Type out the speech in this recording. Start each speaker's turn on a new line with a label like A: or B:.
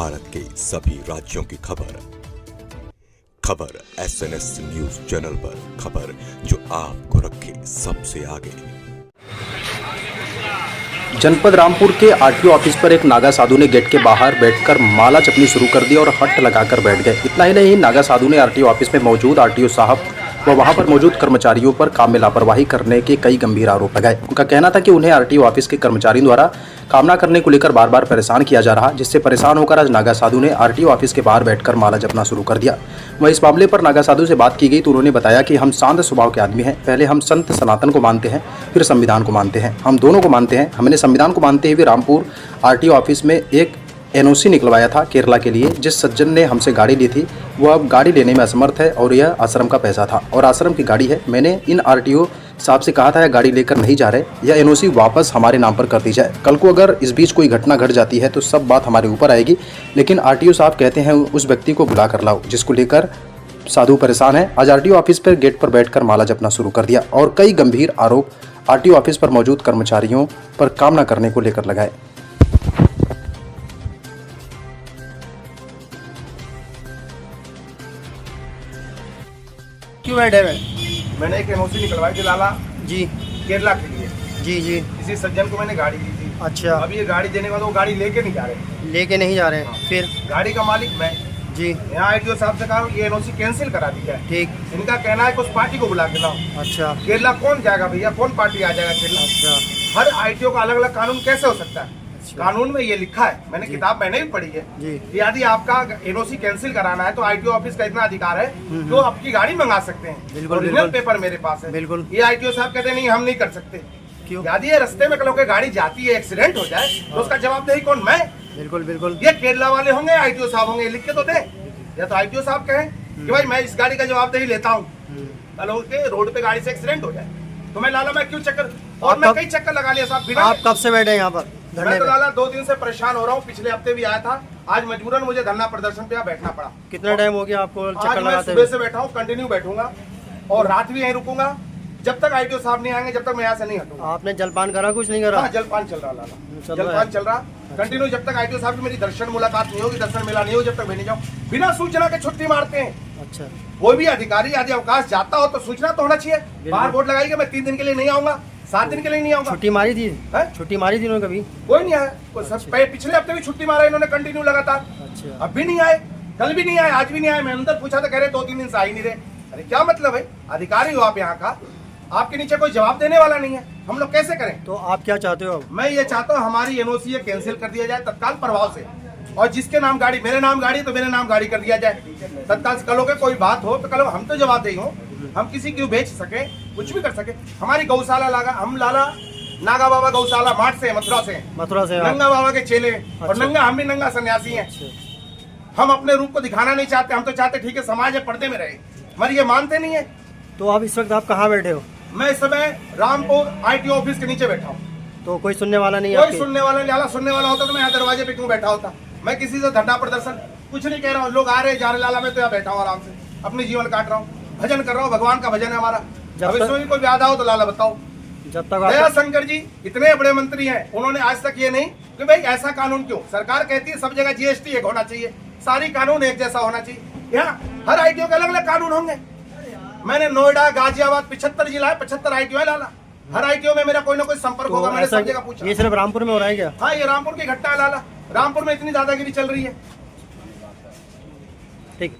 A: भारत के सभी राज्यों की खबर SNS न्यूज चैनल पर, खबर जो आपको रखे सबसे आगे।
B: जनपद रामपुर के आरटीओ ऑफिस पर एक नागा साधु ने गेट के बाहर बैठकर माला जपनी शुरू कर दी और हट लगाकर बैठ गए। इतना ही नहीं, नागा साधु ने आरटीओ ऑफिस में मौजूद आरटीओ साहब व वहां पर मौजूद कर्मचारियों पर काम में लापरवाही करने के कई गंभीर आरोप लगाए। उनका कहना था कि उन्हें आरटीओ ऑफिस के कर्मचारियों द्वारा काम न करने को लेकर बार बार परेशान किया जा रहा, जिससे परेशान होकर आज नागा साधु ने आरटीओ ऑफिस के बाहर बैठकर माला जपना शुरू कर दिया। वह इस मामले पर नागा साधु से बात की गई तो उन्होंने बताया कि हम शांत स्वभाव के आदमी हैं। पहले हम संत सनातन को मानते हैं, फिर संविधान को मानते हैं। हम दोनों को मानते हैं। हमने संविधान को मानते हुए रामपुर आरटीओ ऑफिस में एक एनओसी निकलवाया था केरला के लिए। जिस सज्जन ने हमसे गाड़ी ली थी वह अब गाड़ी लेने में असमर्थ है और यह आश्रम का पैसा था और आश्रम की गाड़ी है। मैंने इन आरटीओ साहब से कहा था यह गाड़ी लेकर नहीं जा रहे, यह एनओसी वापस हमारे नाम पर कर दी जाए। कल को अगर इस बीच कोई घटना घट जाती है तो सब बात हमारे ऊपर आएगी। लेकिन आरटीओ साहब कहते हैं उस व्यक्ति को बुला कर लाओ, जिसको लेकर साधु परेशान है। आज आरटीओ ऑफिस पर गेट पर बैठकर माला जपना शुरू कर दिया और कई गंभीर आरोप आरटीओ ऑफिस पर मौजूद कर्मचारियों पर काम न करने को लेकर लगाए।
C: क्यों बैठे हुए?
D: मैंने एक एनओसी निकलवाई थी लाला
C: जी
D: केरला के लिए।
C: जी
D: किसी सज्जन को मैंने गाड़ी दी थी।
C: अच्छा,
D: अब ये गाड़ी देने वाले वो गाड़ी लेके नहीं जा रहे।
C: लेके नहीं जा रहे हैं। फिर
D: गाड़ी का मालिक मैं।
C: जी
D: यहाँ आरटीओ साहब से कहा ये एनओसी कैंसिल करा दी जाए।
C: ठीक।
D: इनका कहना है कुछ पार्टी को बुला के लाओ।
C: अच्छा
D: केरला कौन जाएगा भैया, कौन पार्टी आ जाएगा केरला?
C: अच्छा
D: हर आरटीओ का अलग अलग कानून कैसे हो सकता है? कानून में ये लिखा है, मैंने किताब मैंने भी पढ़ी है
C: जी।
D: कि यदि आपका एनओसी कैंसिल कराना है तो आरटीओ ऑफिस का इतना अधिकार है जो आपकी गाड़ी मंगा सकते हैं।
C: बिल्कुल,
D: ओरिजिनल
C: बिल्कुल।
D: पेपर मेरे पास है।
C: बिल्कुल।
D: ये आरटीओ साहब कहते हैं नहीं हम नहीं कर सकते।
C: क्यों?
D: यदि ये रास्ते में कल को गाड़ी जाती है, एक्सीडेंट हो जाए तो उसका जवाबदेही कौन? मैं।
C: बिल्कुल बिल्कुल।
D: ये केरला वाले होंगे, आरटीओ साहब होंगे, लिख के तो दे। या तो आरटीओ साहब कहें कि भाई मैं इस गाड़ी का जवाबदेही लेता हूँ, कल के रोड पे गाड़ी से एक्सीडेंट हो जाए तो मैं लाला मैं क्यों चक्कर, और मैं कई चक्कर लगा लिया साहब बिना।
C: आप कब से बैठे हैं यहाँ पर?
D: मैं तो लाला 2 दिन से परेशान हो रहा हूँ। पिछले हफ्ते भी आया था, आज मजबूरन मुझे धरना प्रदर्शन पे यहाँ बैठना पड़ा।
C: कितना टाइम हो गया आपको
D: आज
C: चक्कर
D: मैं
C: लगाते
D: सुबह
C: हुए?
D: से बैठा हूँ, कंटिन्यू बैठूंगा और रात भी यहीं रुकूंगा जब तक आरटीओ साहब नहीं आएंगे, जब तक मैं यहाँ से नहीं हटूंगा।
C: आपने जलपान करा? कुछ नहीं करा?
D: हाँ, जलपान चल रहा लाला,
C: चल रहा
D: जलपान
C: है।
D: चल रहा कंटिन्यू। जब तक आरटीओ साहब की मेरी दर्शन मुलाकात नहीं होगी, दर्शन मेला नहीं हो, जब तक मैं नहीं जाऊँ। बिना सूचना के छुट्टी मारते हैं।
C: अच्छा,
D: कोई भी अधिकारी यदि अवकाश जाता हो तो सूचना तो होना चाहिए। बाहर बोर्ड लगाई कि मैं 3 दिन के लिए नहीं आऊंगा, 7 दिन के लिए नहीं आऊंगा।
C: छुट्टी मारी थी?
D: है?
C: छुट्टी मारी थी उन्होंने कभी?
D: कोई नहीं आया। पिछले हफ्ते भी छुट्टी मारा इन्होंने कंटिन्यू लगातार।
C: अच्छा,
D: अब भी नहीं आए, कल भी नहीं आए, आज भी नहीं आए। मैं अंदर पूछा तो कह रहे 2-3 दिन से आ ही नहीं रहे। अरे क्या मतलब है? अधिकारी हो आप यहाँ का, आपके नीचे कोई जवाब देने वाला नहीं है, हम लोग कैसे करें?
C: तो आप क्या चाहते हो अब?
D: मैं ये चाहता हूँ हमारी एनओसी कैंसिल कर दिया जाए तत्काल प्रभाव से, और जिसके नाम गाड़ी, मेरे नाम गाड़ी तो मेरे नाम गाड़ी कर दिया जाए तत्काल। कल के कोई बात हो तो कल हम तो जवाबदेही हो, हम किसी को बेच सके, कुछ भी कर सके। हमारी गौशाला लगा, हम लाला नागा बाबा गौशाला माठ से, मथुरा से नंगा बाबा के चेले। और नंगा, हम भी नंगा सन्यासी हैं। हम अपने रूप को दिखाना नहीं चाहते, हम तो चाहते ठीक है समाज है पर्दे में रहे, मगर ये मानते नहीं है।
C: तो आप इस वक्त आप कहाँ बैठे हो?
D: मैं इस समय रामपुर आरटीओ ऑफिस के नीचे बैठा हूँ।
C: तो कोई सुनने वाला नहीं है?
D: कोई
C: आपके?
D: सुनने वाला नहीं। लाला सुनने वाला होता तो मैं यहाँ दरवाजे पे क्यों बैठा होता? मैं किसी से धरना प्रदर्शन कुछ नहीं कह रहा हूँ। लोग आ रहे जा रहे, लाला मैं तो यहाँ बैठा हूँ आराम से, अपने जीवन काट रहा हूँ, भजन कर रहा हूँ। भगवान का भजन है हमारा। अब इसमें भी कोई व्याधा हो तो लाला बताओ।
C: जब तक
D: दया
C: आप
D: शंकर जी इतने बड़े मंत्री हैं, उन्होंने आज तक ये नहीं कि भाई ऐसा कानून क्यों? सरकार कहती है सब जगह जीएसटी एक होना चाहिए, सारी कानून एक जैसा होना चाहिए। यहाँ हर आईटीओ के अलग अलग कानून होंगे। मैंने नोएडा, गाजियाबाद, 75 जिला है, 75 आईटीओ है लाला। हर आईटीओ में मेरा कोई ना कोई संपर्क होगा। मैंने सब जगह पूछा।
C: ये सिर्फ रामपुर में हो रहा है क्या?
D: हाँ, ये रामपुर की घटना है लाला। रामपुर में इतनी दादागिरी चल रही है।
C: ठीक।